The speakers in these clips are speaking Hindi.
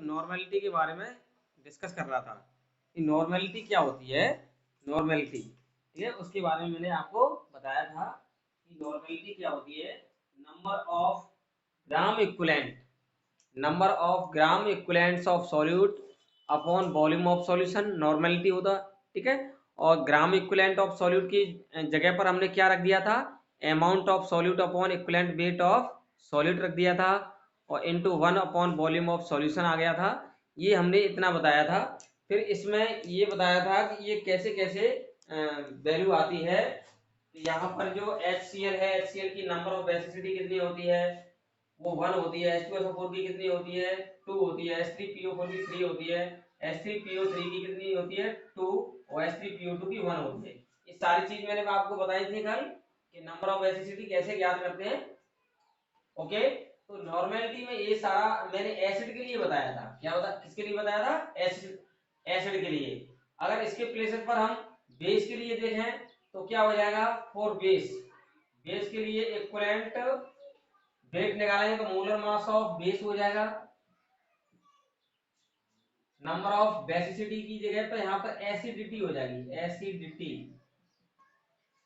नॉर्मेलिटी के बारे में डिस्कस कर रहा था कि नॉर्मेलिटी क्या होती है। नॉर्मेलिटी, ठीक है, उसके बारे में मैंने आपको बताया था कि नॉर्मेलिटी क्या होती है। Number of gram equivalent, number of gram equivalents of solute upon volume of solution, normality होता, ठीक है। और ग्राम इक्विवेलेंट ऑफ सॉल्यूट की जगह पर हमने क्या रख दिया था, amount of solute upon equivalent weight of solute रख दिया था, और into 1 upon volume of solution आ गया था। ये हमने इतना बताया था। फिर इसमें ये बताया था कि ये कैसे कैसे वैल्यू आती है। यहाँ पर जो HCl है, HCl की नंबर ऑफ बेसिसिटी कितनी होती है, वो 1 होती है। H2SO4 की कितनी होती है, 2 होती है। H3PO4 की 3 होती है। H3PO3 की कितनी होती है, 2, और H3PO2 की 1 होती है। ये सारी चीज मैंने आपको बताई थी कल कि नंबर ऑफ बेसिसिटी कैसे ज्ञात करते हैं। ओके, तो नॉर्मेलिटी में ये सारा मैंने एसिड के लिए बताया था। क्या बता, किसके लिए बताया था, एसिड, एसिड के लिए। अगर इसके प्लेसेस पर हम बेस के लिए देखें तो क्या हो जाएगा, फॉर बेस, बेस के लिए इक्विवेलेंट वेट निकालेंगे तो मोलर मास ऑफ बेस हो जाएगा। नंबर ऑफ बेसिसिटी की जगह पर यहाँ पर एसिडिटी हो जाएगी, एसिडिटी,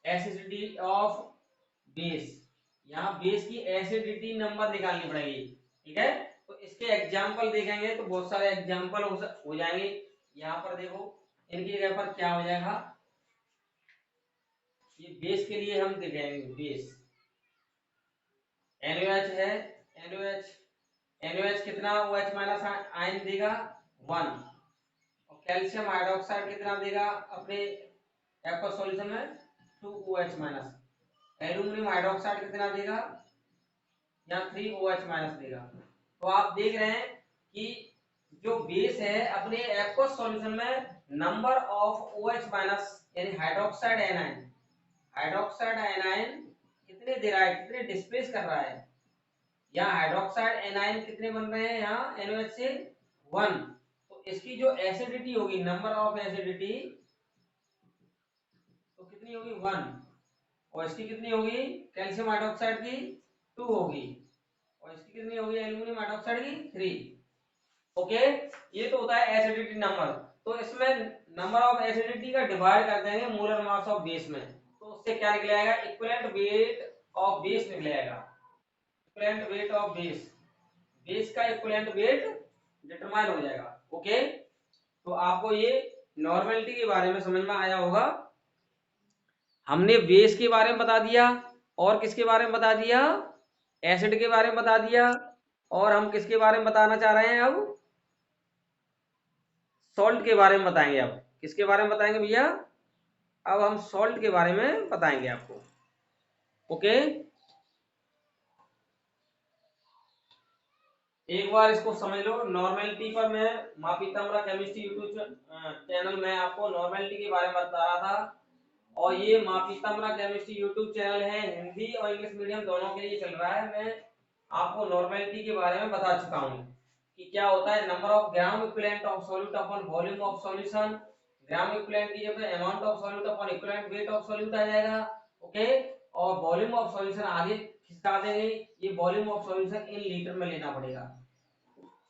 एसिडिटी ऑफ बेस। यहाँ बेस की एसिडिटी नंबर निकालनी पड़ेगी, ठीक है। तो इसके एग्जाम्पल देखेंगे तो बहुत सारे एग्जाम्पल हो जाएंगे। यहाँ पर देखो, इनकी जगह पर क्या हो जाएगा, ये बेस के लिए हम देखेंगे। बेस NaOH है, NaOH, NaOH कितना OH माइनस आयन देगा, 1। और कैल्शियम हाइड्रोक्साइड कितना देगा अपने एक्वस सॉल्यूशन में, 2OH माइनस। एल्यूमिनियम हाइड्रोक्साइड कितना देगा, यहाँ 3OH माइनस देगा। तो आप देख रहे हैं कि जो बेस है अपने एक्वस सॉल्यूशन में नंबर ऑफ OH माइनस यानी हाइड्रोक्साइड एनायन, हाइड्रोक्साइड एनायन कितने दे रहा है, कितने डिस्प्लेस कर रहा है। यहाँ हाइड्रोक्साइड एनायन कितने बन रहे हैं, यहाँ NaOH से 1। तो इसकी जो एसिडिटी होगी, नंबर ऑफ एसिडिटी, तो कितनी होगी, 1। और इसकी कितनी होगी, कैल्शियम हाइड्रोक्साइड की 2 होगी, और इसकी कितनी होगी, एल्यूमिनियम हाइड्रोक्साइड की 3। ओके, ये तो होता है एसिडिटी नंबर। तो इसमें नंबर ऑफ एसिडिटी का डिवाइड कर देंगे मोलर मास ऑफ बेस में, तो उससे क्या निकल आएगा, इक्विवेलेंट वेट ऑफ बेस निकल आएगा। Equivalent weight of base, base का इक्विवेलेंट वेट डिटरमाइन हो जाएगा। ओके, तो आपको ये नॉर्मेलिटी के बारे में समझ में आया होगा। हमने बेस के बारे में बता दिया, और किसके बारे में बता दिया, एसिड के बारे में बता दिया, और हम किसके बारे में बताना चाह रहे हैं, अब सॉल्ट के बारे में बताएंगे। अब किसके बारे में बताएंगे भैया, अब हम सॉल्ट के बारे में बताएंगे आपको। ओके, एक बार इसको समझ लो। नॉर्मेलिटी पर मैं माँ पीताम्बरा केमिस्ट्री यूट्यूब चैनल में आपको नॉर्मेलिटी के बारे में बता रहा था, और ये माँ पीताम्बरा केमिस्ट्री यूट्यूब चैनल है, हिंदी और इंग्लिश मीडियम दोनों के लिए चल रहा है। मैं आपको नॉर्मेलिटी के बारे में बता चुका हूँ कि क्या होता है। Number of gram equivalent of solute upon volume of solution, gram equivalent की जगह amount of solute upon equivalent weight of solute आ जाएगा। ओके, और वॉल्यूम ऑफ सॉल्यूशन आगे खिसका देंगे, ये volume of solution in litre में लेना पड़ेगा।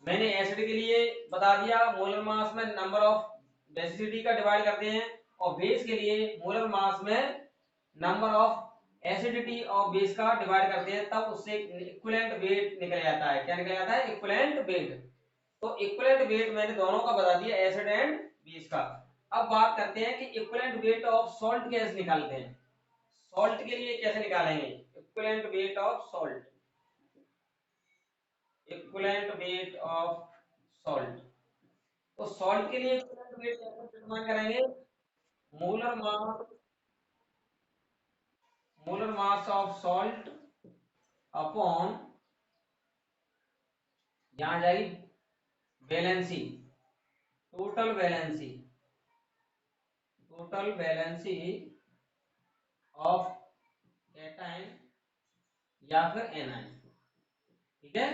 मैंने एसिड के लिए बता दिया, मोलर मास में नंबर ऑफ बेसिसिटी का डिवाइड करते हैं, और बेस के लिए मोलर मास में number of acidity of base का डिवाइड करते हैं, तब उससे इक्विवेलेंट वेट निकल जाता है। क्या निकल जाता है, इक्विवेलेंट वेट। तो इक्विवेलेंट वेट मैंने दोनों का बता दिया, एसिड एंड बेस का। अब बात करते हैं कि इक्विवेलेंट वेट ऑफ सॉल्ट कैसे निकालते हैं। सॉल्ट के लिए कैसे निकालेंगे, equivalent weight of salt, equivalent weight of salt. तो सॉल्ट के लिए इक्विवेलेंट वेट कैसे डिटरमाइन करेंगे, molar mass, molar mass of salt upon, यहां जाएगी valency, total valency, total valency of cation या फिर एनायन, ठीक है।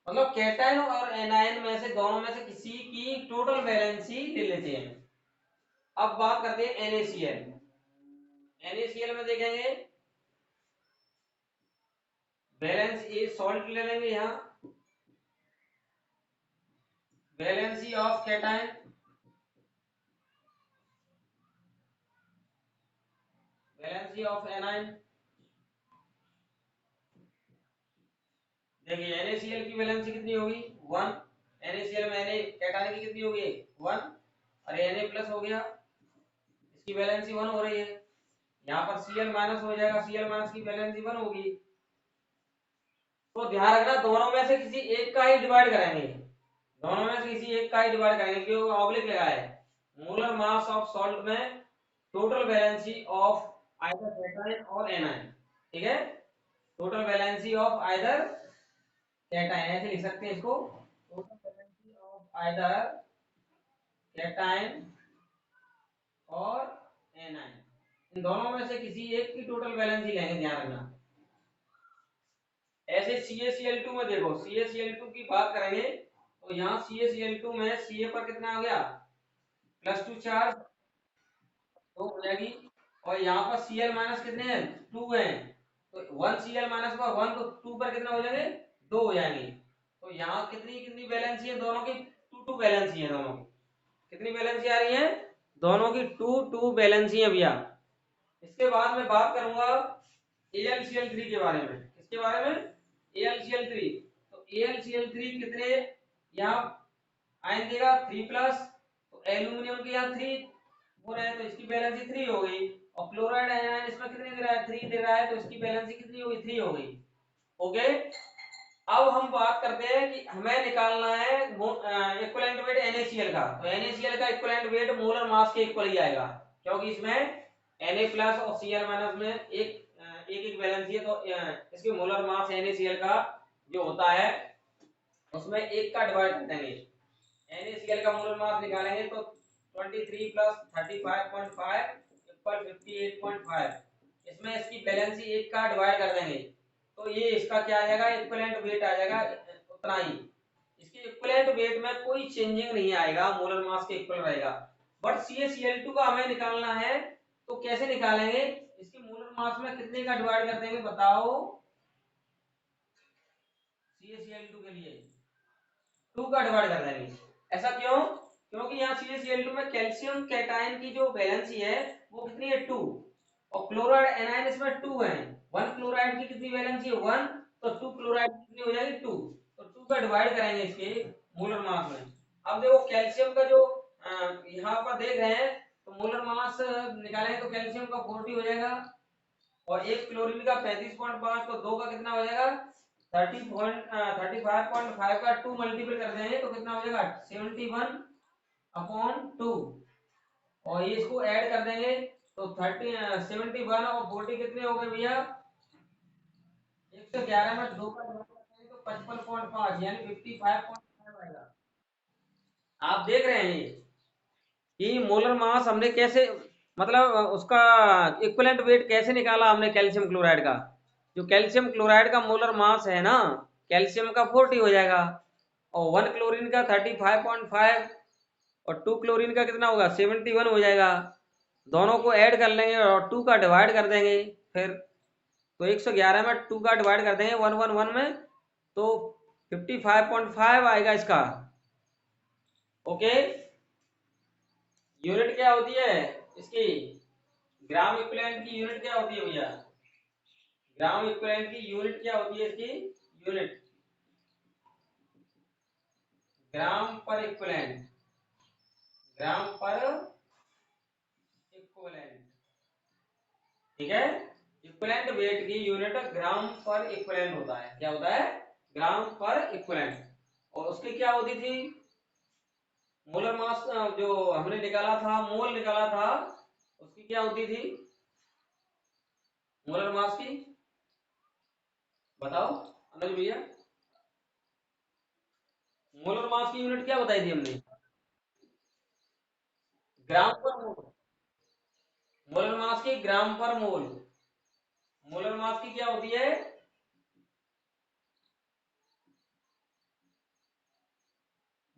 मतलब कैटायन और एनायन में से, दोनों में से किसी की टोटल वैलेंसी ले लेते हैं। अब बात करते हैं NaCl। NaCl में देखेंगे बैलेंस, ये सॉल्ट ले लेंगे यहाँ, valency of cation, valency of anion. देखिए NaCl की वैलेंसी कितनी होगी 1, NaCl में Na कैटायन की कितनी होगी 1, और Na प्लस हो गया, इसकी वैलेंसी 1 हो रही है। यहाँ पर Cl माइनस हो जाएगा, Cl माइनस की वैलेंसी 1 होगी। तो ध्यान रखना दोनों में से किसी एक का ही डिवाइड करेंगे, दोनों में से किसी एक का ही डिवाइड करेंगे, क्योंकि ऑब्लिक लगा है। मोलर मास ऑफ सॉल्ट में total valency of either cation और एनायन, ठीक है, total valency of either cation, ऐसे लिख सकते हैं इसको, total valency of either cation और एनायन, इन दोनों में से किसी एक की टोटल वैलेंसी लेंगे, ध्यान रखना। ऐसे CaCl2 में देखो, CaCl2 की बात करेंगे तो यहाँ CaCl2 में Ca पर कितना हो गया +2 चार्ज, तो हो जाएगी, और यहाँ पर Cl माइनस कितने हैं 2 हैं, तो 1 Cl माइनस पर 1, तो 2 पर कितना हो जाएंगे 2 हो जाएंगे। तो यहाँ कितनी कितनी बैलेंसी है दोनों की, 2 2 बैलेंसी है दोनों की, कितनी बैलेंसी आ रही है दोनों की 2 2 बैलेंसी है भैया। इसके बाद मैं बात करूंगा AlCl3 के बारे में, किसके बारे में AlCl3। तो AlCl3 कितने यहाँ आयन देगा 3 प्लस, तो एल्यूमिनियम के यहाँ 3 हो रहा है तो इसकी बैलेंसी 3 हो गई, और क्लोराइड आयन इसमें कितने दे रहा है 3 दे रहा है, तो इसकी बैलेंसी कितनी होगी 3 हो गई। ओके, अब हम बात करते हैं कि हमें निकालना है इक्विवेलेंट वेट NaCl का। तो NaCl का इक्विवेलेंट वेट मोलर मास के इक्वल ही आएगा, क्योंकि इसमें Na प्लस और Cl माइनस में एक बैलेंसी है, तो इसके मोलर मास NaCl का जो होता है उसमें एक का डिवाइड कर देंगे। NaCl का मोलर मास निकालेंगे तो 23 प्लस 35.5 इक्वल 58.5, इसमें इसकी बैलेंसी एक का डिवाइड कर देंगे, तो ये इसका क्या आ जाएगा इक्विवेलेंट वेट आ जाएगा उतना ही। इसके इक्विवेलेंट वेट में कोई चेंजिंग नहीं आएगा, मोलर मास के इक्वल रहेगा। बट CaCl2 का हमें निकालना है, तो कैसे निकालेंगे, इसके मोलर मास में कितने का डिवाइड कर देंगे बताओ, CaCl2 के लिए 2 का डिवाइड कर देंगे। ऐसा क्यों, क्योंकि यहाँ CaCl2 में कैल्शियम कैटायन की जो वैलेंसी है वो कितनी है 2, और क्लोराइड एनायन इसमें 2 है, 1 क्लोराइड की कितनी वैलेंसी है 1, तो 2 क्लोराइड की कितनी हो जाएगी 2, तो 2 का डिवाइड करेंगे इसके मोलर मास में। अब देखो कैल्शियम का जो यहाँ पर देख रहे हैं, तो मोलर मास निकालेंगे तो कैल्शियम का 40 हो जाएगा, और एक क्लोरीन का 35.5, तो 2 का कितना हो जाएगा 35.5 का 2 मल्टीपल कर देंगे तो कितना हो जाएगा 71/2, और ये इसको ऐड कर देंगे तो 71 और 40 कितने हो गए भैया 111 में 2 का डिवाइड करते हैं तो 55.5 यानी 55.5 आएगा। आप देख रहे हैं कि मोलर मास हमने कैसे, मतलब उसका इक्विवेलेंट वेट कैसे निकाला हमने कैल्शियम क्लोराइड का। जो कैल्शियम क्लोराइड का मोलर मास है ना, कैल्शियम का 40 हो जाएगा, और 1 क्लोरीन का 35.5, और 2 क्लोरीन का कितना होगा 71 हो जाएगा। दोनों को ऐड कर लेंगे और 2 का डिवाइड कर देंगे, फिर तो 111 में 2 का डिवाइड कर देंगे 111 में, तो 55.5 आएगा इसका। ओके, यूनिट क्या होती है इसकी, ग्राम इक्विवेलेंट की यूनिट क्या होती है भैया, ग्राम इक्विवेलेंट की यूनिट क्या होती है इसकी, यूनिट ग्राम पर इक्विवेलेंट, ग्राम पर इक्विवेलेंट, ठीक है। इक्विवेलेंट वेट की यूनिट ग्राम पर इक्विवेलेंट होता है, क्या होता है ग्राम पर इक्विवेलेंट। और उसकी क्या होती थी मोलर मास, जो हमने निकाला था मोल निकाला था, उसकी क्या होती थी मोलर मास की, बताओ अनुज भैया, मोलर मास की यूनिट क्या बताई थी हमने, ग्राम पर मोल, मोलर मास की ग्राम पर मोल, मोलर मास की क्या होती है,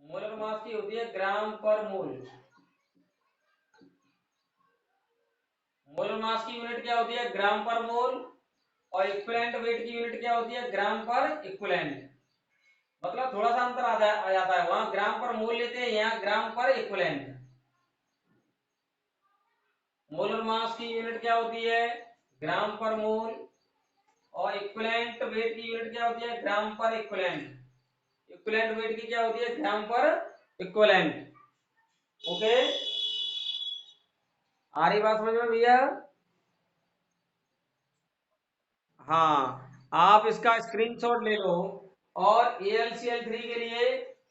मोलर मास की होती है ग्राम पर मोल। मोलर मास की यूनिट क्या होती है ग्राम पर मोल, और इक्विवेलेंट वेट की यूनिट क्या होती है ग्राम पर इक्विवेलेंट। मतलब थोड़ा सा अंतर आ जाता है, वहां ग्राम पर मोल लेते हैं, यहाँ ग्राम पर इक्विवेलेंट। मोलर मास की यूनिट क्या होती है, ग्राम पर मोल, और इक्विवेलेंट वेट की यूनिट क्या होती है, ग्राम पर इक्विवेलेंट। इक्विवेलेंट वेट की क्या होती है, ग्राम पर इक्विवेलेंट। ओके, आ रही बात समझ में भैया? हाँ, आप इसका स्क्रीनशॉट ले लो। और AlCl3 के लिए,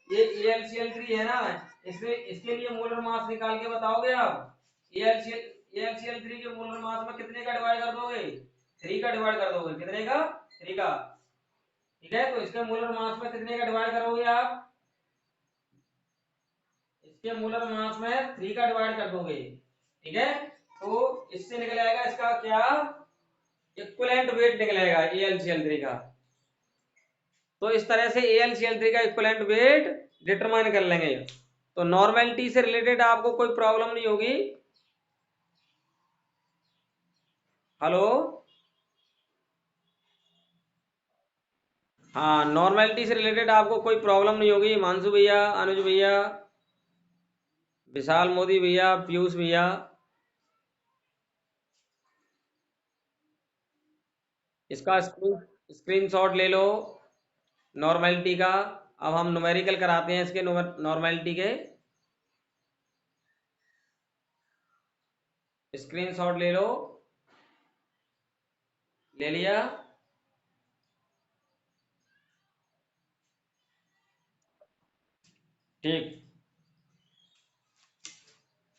ये AlCl3 है ना, इसके लिए मोलर मास निकाल के बताओगे आप। AlCl3 के मोलर मास में कितने का डिवाइड कर दोगे, 3 का डिवाइड कर दोगे, कितने का, 3 का। ठीक है, तो इसके मोलर मास में कितने का डिवाइड करोगे आप, इसके मोलर मास में 3 का डिवाइड कर दोगे। ठीक है, तो इससे निकल आएगा इसका क्या, इक्विवेलेंट वेट निकलेगा AlCl3 का। तो इस तरह से AlCl3 का इक्विवेलेंट वेट डिटरमाइन कर लेंगे। तो नॉर्मेलिटी से रिलेटेड आपको कोई प्रॉब्लम नहीं होगी। हेलो, हाँ, नॉर्मेलिटी से रिलेटेड आपको कोई प्रॉब्लम नहीं होगी, हिमांशु भैया, अनुज भैया, विशाल मोदी भैया, पीयूष भैया। इसका स्क्रीनशॉट ले लो नॉर्मेलिटी का। अब हम न्यूमेरिकल कराते हैं इसके, नॉर्मेलिटी के स्क्रीनशॉट ले लो। ले लिया? ठीक,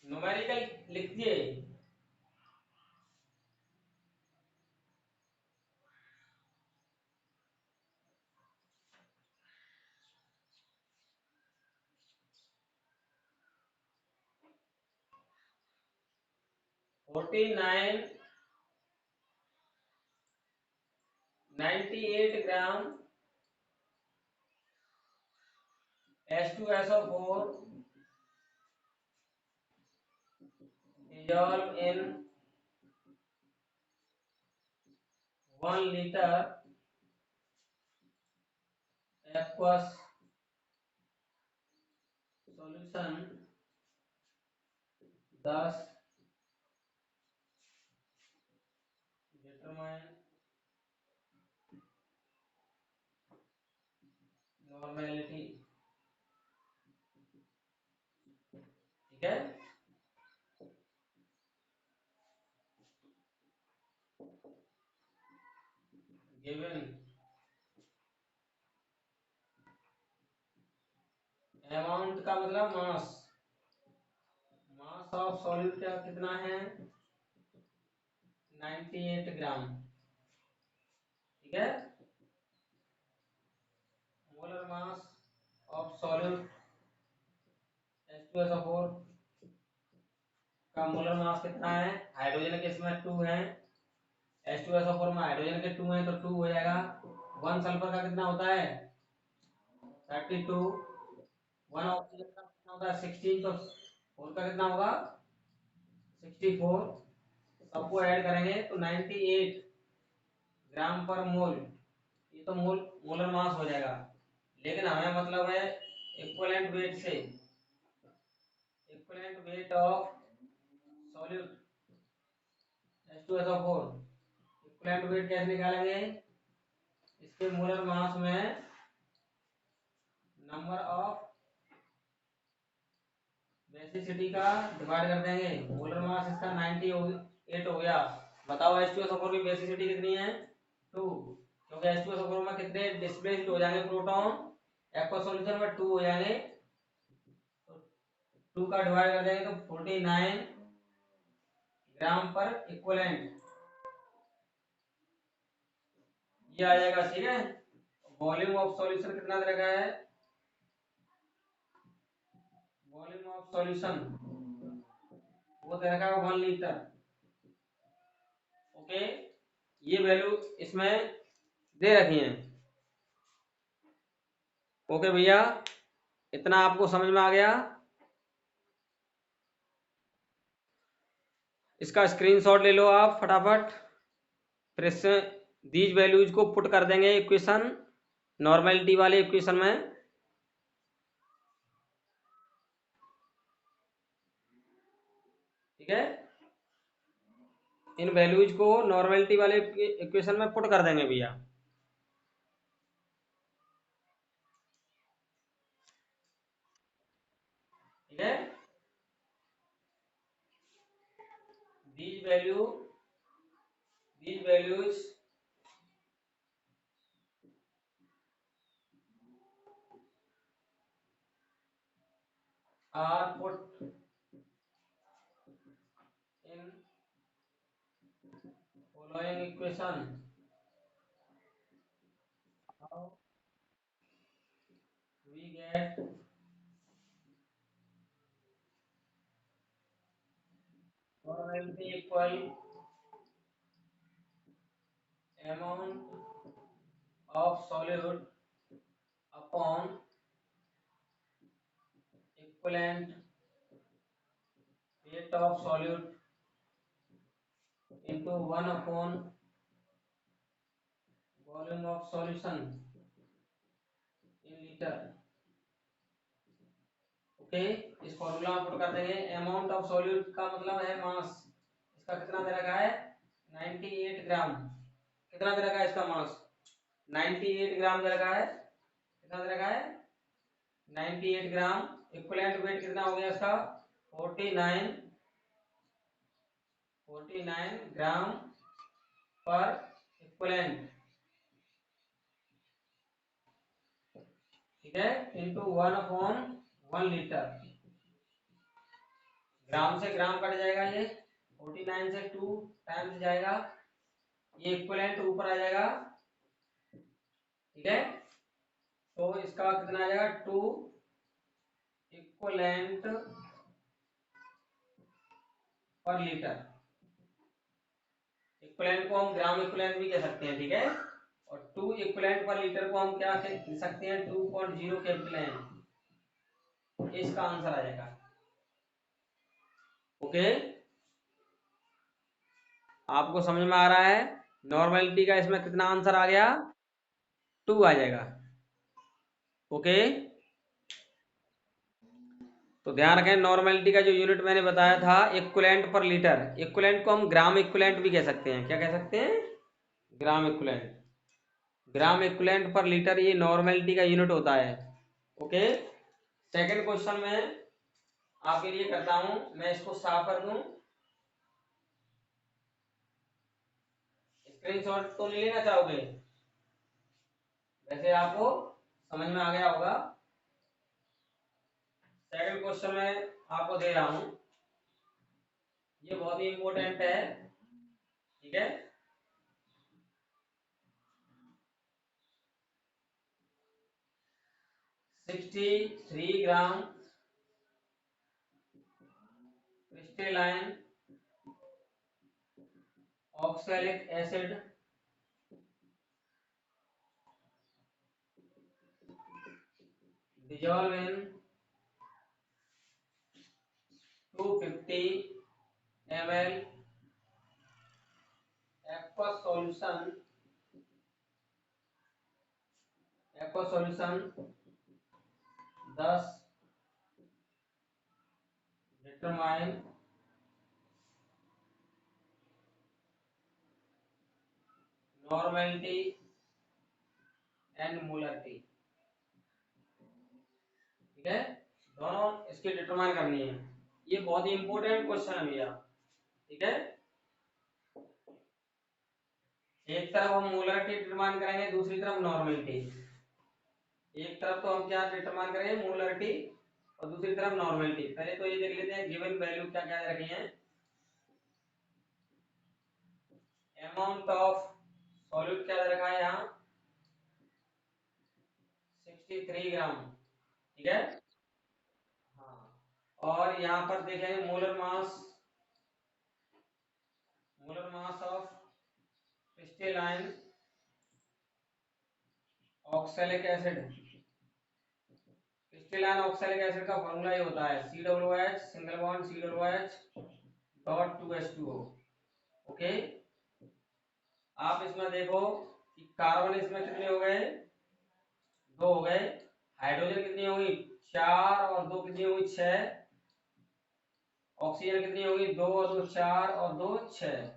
न्यूमेरिकल लिखिए। 49 98 ग्राम H2SO4 dissolve in 1 liter aqueous solution, thus determine normality। ठीक है, गिवन अमाउंट का मतलब मास, मास ऑफ सॉल्यूट क्या कितना है, 98 ग्राम। ठीक है, molar mass of solute H2SO4 का मोलर मास कितना है, हाइड्रोजन के इसमें 2 है, H2SO4 में हाइड्रोजन के 2 है तो 2 हो जाएगा। 1 सल्फर का कितना होता है, 32। 1 ऑक्सीजन का कितना होता है, 16, तो 4 का कितना होगा, 64। सबको ऐड करेंगे तो 98 ग्राम पर मोल, ये तो मोलर मास हो जाएगा। लेकिन हमें मतलब है इक्विवेलेंट वेट से, equivalent weight of solute H2SO4, equivalent weight कैसे निकालेंगे, इसके मोलर मास में नंबर ऑफ बेसिसिटी का डिवाइड कर देंगे। मोलर मास इसका 98 हो गया। बताओ H2SO4 की बेसिसिटी कितनी है, 2, क्योंकि H2SO4 में कितने डिस्प्लेस्ड हो जाएंगे प्रोटॉन, एक्वा सॉल्यूशन में 2 हो जाएंगे, तो 2 का डिवाइड कर देंगे तो 49 ग्राम पर इक्विवेलेंट ये आ जाएगा। ठीक है, वॉल्यूम ऑफ सॉल्यूशन कितना तरह का है, वॉल्यूम ऑफ सॉल्यूशन वो तरह का 1 लीटर। ओके, ये वैल्यू इसमें दे रखी है। ओके भैया, इतना आपको समझ में आ गया? इसका स्क्रीनशॉट ले लो आप फटाफट, फिर इससे दीज वैल्यूज को पुट कर देंगे इक्वेशन नॉर्मेलिटी वाले इक्वेशन में, ठीक है, इन वैल्यूज को नॉर्मेलिटी वाले इक्वेशन में पुट कर देंगे भैया। ठीक है, these values are put in following equation. How we get normality equal amount of solute upon equivalent weight of solute into 1 upon volume of solution in liter। Okay, इस फॉर्मूला में पुट कर देंगे। अमाउंट ऑफ सॉल्यूट का मतलब है मास, इसका कितना दे रखा है 98 ग्राम। कितना दे रखा है इसका मास 98 ग्राम दे रखा है। कितना दे रखा है 98 ग्राम। इक्विवेलेंट वेट कितना हो गया इसका 49 ग्राम पर इक्विवेलेंट, ठीक है, इंटू 1/1 लीटर। ग्राम से ग्राम कट जाएगा, ये 49 से 2 टाइम्स जाएगा, ये इक्विवेलेंट ऊपर आ जाएगा। ठीक है, तो इसका कितना आ जाएगा 2 इक्विवेलेंट पर लीटर। इक्विवेलेंट को हम ग्राम इक्विवेलेंट भी कह सकते हैं। ठीक है, और 2 इक्विवेलेंट पर लीटर को हम क्या कह सकते हैं 2.0 कैपिटल एन। इसका आंसर आ जाएगा। ओके, आपको समझ में आ रहा है। नॉर्मेलिटी का इसमें कितना आंसर आ गया 2 आ जाएगा। ओके, तो ध्यान रखें नॉर्मेलिटी का जो यूनिट मैंने बताया था इक्विवेलेंट पर लीटर। इक्विवेलेंट को हम ग्राम इक्विवेलेंट भी कह सकते हैं। क्या कह सकते हैं ग्राम इक्विवेलेंट। ग्राम इक्विवेलेंट पर लीटर ये नॉर्मेलिटी का यूनिट होता है। ओके, सेकंड क्वेश्चन में आपके लिए करता हूं, मैं इसको साफ कर दूं। स्क्रीनशॉट तो नहीं लेना चाहोगे? वैसे आपको समझ में आ गया होगा। सेकंड क्वेश्चन में आपको दे रहा हूं, ये बहुत ही इंपॉर्टेंट है। ठीक है, 63 gram crystalline oxalic acid dissolve in 250 ml aqueous solution 10 determine normality and molarity। ठीक है, दोनों इसकी डिटरमाइन करनी है। ये बहुत ही इंपॉर्टेंट क्वेश्चन है भैया। ठीक है, एक तरफ हम मोलरिटी डिटरमाइन करेंगे, दूसरी तरफ नॉर्मेलिटी। एक तरफ तो हम क्या डिटरमाइन करेंगे मोलरिटी और दूसरी तरफ नॉर्मेलिटी। पहले तो ये देख लेते हैं गिवन वैल्यू क्या क्या रखी है। अमाउंट ऑफ सॉल्यूट क्या दे रखा है यहाँ 63 ग्राम। ठीक है, हाँ, और यहाँ पर देखेंगे molar mass of crystalline oxalic acid. Crystalline oxalic acid का फॉर्मूला ये होता है COOH single bond COOH dot 2H2O। Okay, आप इसमें देखो कि कार्बन इसमें कितने हो गए दो हो गए। हाइड्रोजन कितनी होगी, 4 और 2 कितनी होगी, 6। ऑक्सीजन कितनी होगी, 2 और 2 4 और 2 6।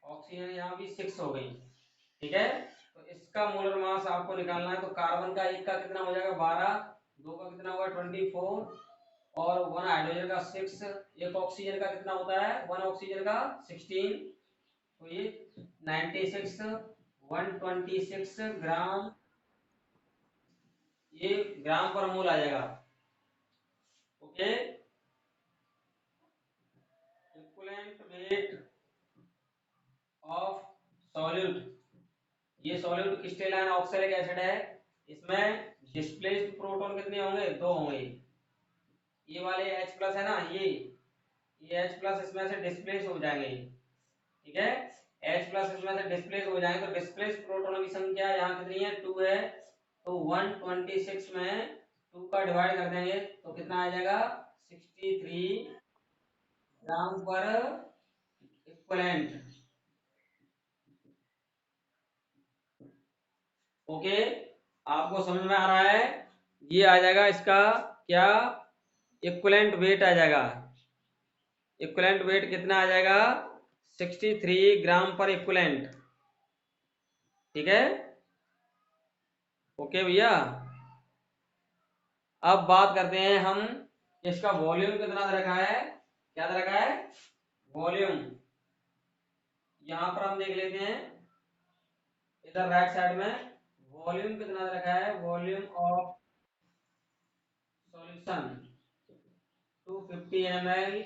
ऑक्सीजन यहाँ भी 6 हो गई। ठीक है, तो इसका मोलर मास आपको निकालना है। तो कार्बन का एक का कितना हो जाएगा, 12, दो का कितना होगा, 24, और वन हाइड्रोजन का 6, एक ऑक्सीजन का कितना होता है, वन ऑक्सीजन का 16। तो ये 96, 126 ग्राम, ये ग्राम पर मोल आ जाएगा। Okay, equivalent weight of solute. ये सॉल्यूट क्रिस्टलाइन ऑक्सैलिक एसिड है। इसमें डिस्प्लेस्ड प्रोटॉन कितने होंगे, दो होंगे। ये वाले H प्लस है ना, ये H प्लस इसमें से डिस्प्लेस हो जाएंगे। ठीक है, H प्लस इसमें से डिस्प्लेस हो जाएंगे। तो डिस्प्लेस प्रोटॉनों की संख्या यहाँ कितनी है, 2 है। तो 126 में 2 का डिवाइड कर देंगे तो कितना आ जाएगा, 63 ग्राम पर इक्विवेलेंट। ओके, आपको समझ में आ रहा है। ये आ जाएगा इसका क्या, इक्विवेलेंट वेट आ जाएगा। इक्विवेलेंट वेट कितना आ जाएगा, 63 ग्राम पर इक्विवेलेंट। ठीक है, ओके भैया। अब बात करते हैं हम, इसका वॉल्यूम कितना दे रखा है, क्या दे रखा है, वॉल्यूम। यहां पर हम देख लेते हैं, इधर राइट साइड में वॉल्यूम कितना दे रखा है, वॉल्यूम ऑफ सॉल्यूशन 250 ml,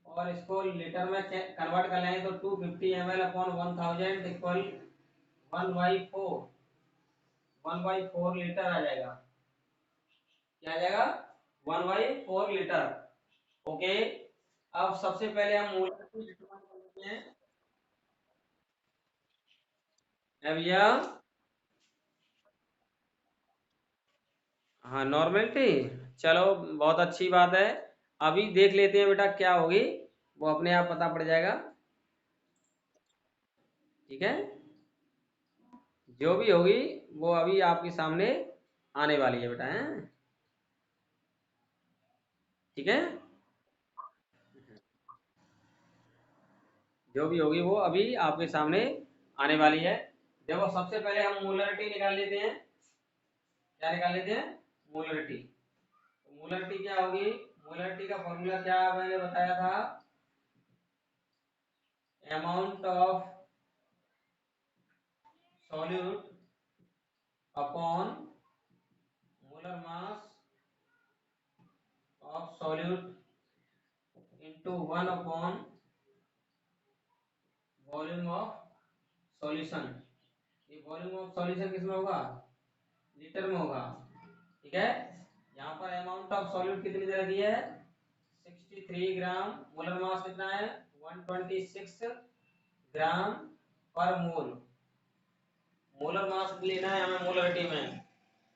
और इसको लीटर में कन्वर्ट कर लेंगे तो 250 ml अपॉन 1000 इक्वल 1/4, 1/4 लीटर आ जाएगा। क्या आ जाएगा, 1/4 लीटर। ओके, अब सबसे पहले हम मोलर को डिटरमाइन कर लेते हैं। है भैया, हाँ नॉर्मेलिटी, चलो बहुत अच्छी बात है। अभी देख लेते हैं बेटा क्या होगी, वो अपने आप पता पड़ जाएगा। ठीक है, जो भी होगी वो अभी आपके सामने आने वाली है बेटा, है। ठीक है, जो भी होगी वो अभी आपके सामने आने वाली है। देखो सबसे पहले हम मोलरिटी निकाल लेते हैं। क्या निकाल लेते हैं, मोलरिटी। तो मोलरिटी क्या होगी, मोलरिटी का फॉर्मूला क्या मैंने बताया था, amount of solute upon molar mass of solute into 1 upon volume of solution. ये वॉल्यूम ऑफ सॉल्यूशन किसमें होगा, लीटर में होगा। ठीक है, यहाँ पर अमाउंट ऑफ सॉल्यूट कितनी दे रखी है, 63 ग्राम। मोलर मास कितना है, 126 ग्राम पर मोल। मोलर मास लेना है हमें मोलरिटी में।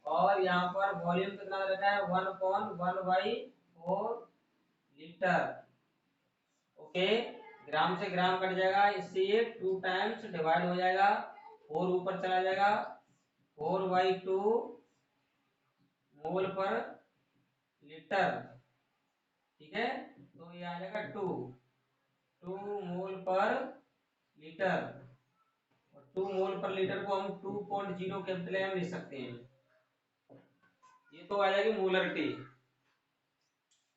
और यहाँ पर वॉल्यूम कितना दे रखा है, 1/1/4 लीटर। ओके, ग्राम से ग्राम कट जाएगा, इससे ये 2 टाइम्स डिवाइड हो जाएगा, 4 ऊपर चला जाएगा, 4/2 मोल पर लीटर। ठीक है, तो ये आ जाएगा 2 मोल पर लीटर। और 2 मोल पर लीटर को हम 2.0 कैपिटल एम लिख सकते हैं। ये तो आ जाएगी मोलरिटी।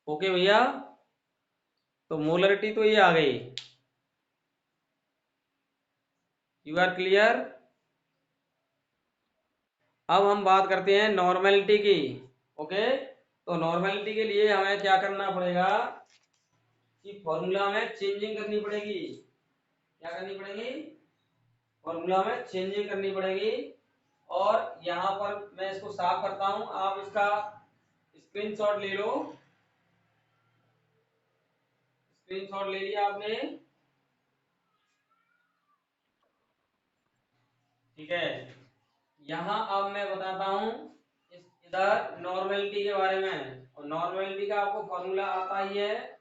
ओके भैया, तो मोलरिटी तो ये आ गई। You are clear. अब हम बात करते हैं नॉर्मेलिटी की। ओके, तो नॉर्मेलिटी के लिए हमें क्या करना पड़ेगा कि फॉर्मूला में चेंजिंग करनी पड़ेगी। क्या करनी पड़ेगी, फॉर्मूला में चेंजिंग करनी पड़ेगी। और यहाँ पर मैं इसको साफ करता हूं, आप इसका स्क्रीनशॉट ले लो। स्क्रीनशॉट ले लिया आपने, ठीक है। यहाँ अब मैं बताता हूँ इधर नॉर्मेलिटी के बारे में। और नॉर्मेलिटी का आपको फॉर्मूला आता ही है,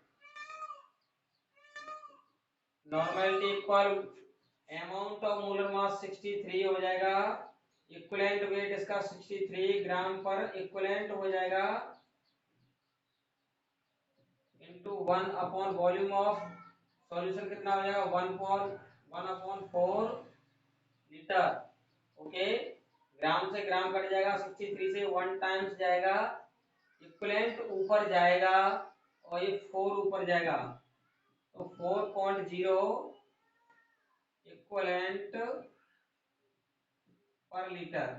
normality equal amount of molar mass 63 हो जाएगा इक्विवेलेंट वेट इसका 63 ग्राम पर इक्विवेलेंट हो जाएगा into 1 upon volume of solution कितना हो जाएगा 1/4 लीटर। ओके, ग्राम से ग्राम कट जाएगा, 63 से 1 टाइम्स जाएगा, इक्विवेलेंट ऊपर जाएगा और ये 4 ऊपर जाएगा, तो 4.0 इक्विवेलेंट पर लीटर।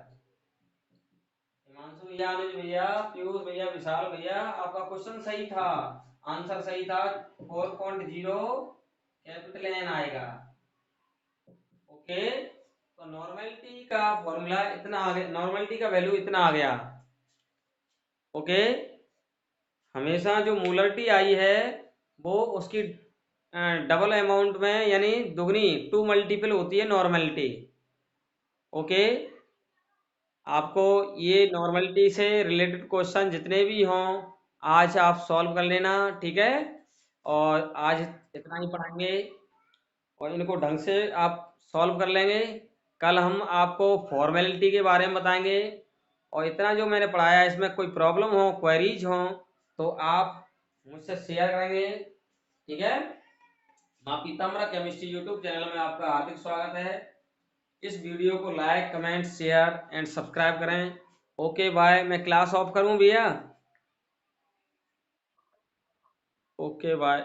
हिमांशु भैया, अनुज भैया, पीयूष भैया, विशाल भैया, आपका क्वेश्चन सही था, आंसर सही था, 4.0 कैपिटल एन आएगा। ओके, तो नॉर्मेलिटी का फॉर्मूला इतना आ गया, नॉर्मेलिटी का वैल्यू इतना आ गया। ओके, हमेशा जो मोलरिटी आई है वो उसकी डबल अमाउंट में यानी दुगनी 2 मल्टीपल होती है नॉर्मेलिटी। ओके, आपको ये नॉर्मेलिटी से रिलेटेड क्वेश्चन जितने भी हों आज आप सॉल्व कर लेना, ठीक है। और आज इतना ही पढ़ाएंगे और इनको ढंग से आप सॉल्व कर लेंगे। कल हम आपको फॉर्मेलिटी के बारे में बताएंगे और इतना जो मैंने पढ़ाया इसमें कोई प्रॉब्लम हो, क्वेरीज हो तो आप मुझसे शेयर करेंगे, ठीक है। माँ पीताम्बरा केमिस्ट्री यूट्यूब चैनल में आपका हार्दिक स्वागत है। इस वीडियो को like, comment, share and subscribe करें। ओके बाय, मैं क्लास ऑफ करूं भैया। Okay bye.